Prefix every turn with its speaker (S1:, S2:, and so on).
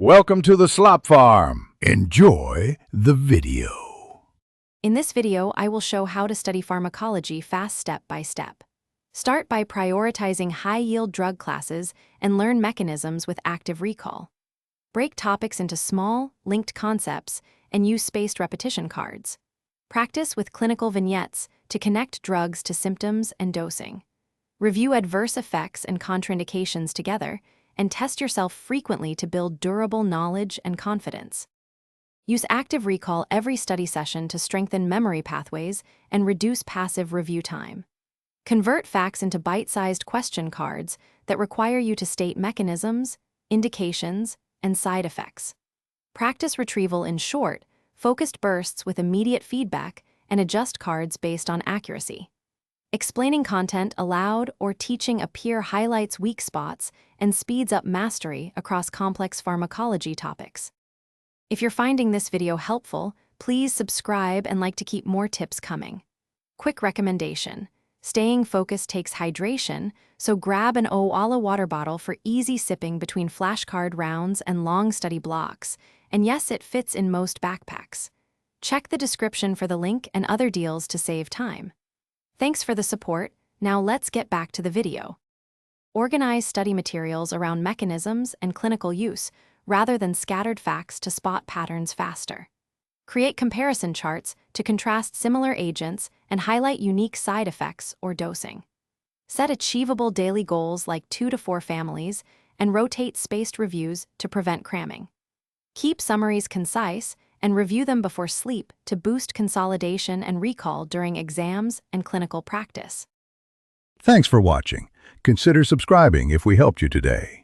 S1: Welcome to the Slop Farm. Enjoy the video.
S2: In this video, I will show how to study pharmacology fast step by step. Start by prioritizing high-yield drug classes and learn mechanisms with active recall. Break topics into small, linked concepts and use spaced repetition cards. Practice with clinical vignettes to connect drugs to symptoms and dosing. Review adverse effects and contraindications together, and test yourself frequently to build durable knowledge and confidence. Use active recall every study session to strengthen memory pathways and reduce passive review time. Convert facts into bite-sized question cards that require you to state mechanisms, indications, and side effects. Practice retrieval in short, focused bursts with immediate feedback and adjust cards based on accuracy. Explaining content aloud or teaching a peer highlights weak spots and speeds up mastery across complex pharmacology topics. If you're finding this video helpful, please subscribe and like to keep more tips coming. Quick recommendation: staying focused takes hydration, so grab an Owala water bottle for easy sipping between flashcard rounds and long study blocks. And yes, it fits in most backpacks. Check the description for the link and other deals to save time. Thanks for the support. Now let's get back to the video. Organize study materials around mechanisms and clinical use, rather than scattered facts to spot patterns faster. Create comparison charts to contrast similar agents and highlight unique side effects or dosing. Set achievable daily goals like 2 to 4 families and rotate spaced reviews to prevent cramming. Keep summaries concise and review them before sleep to boost consolidation and recall during exams and clinical practice.
S1: Thanks for watching. Consider subscribing if we helped you today.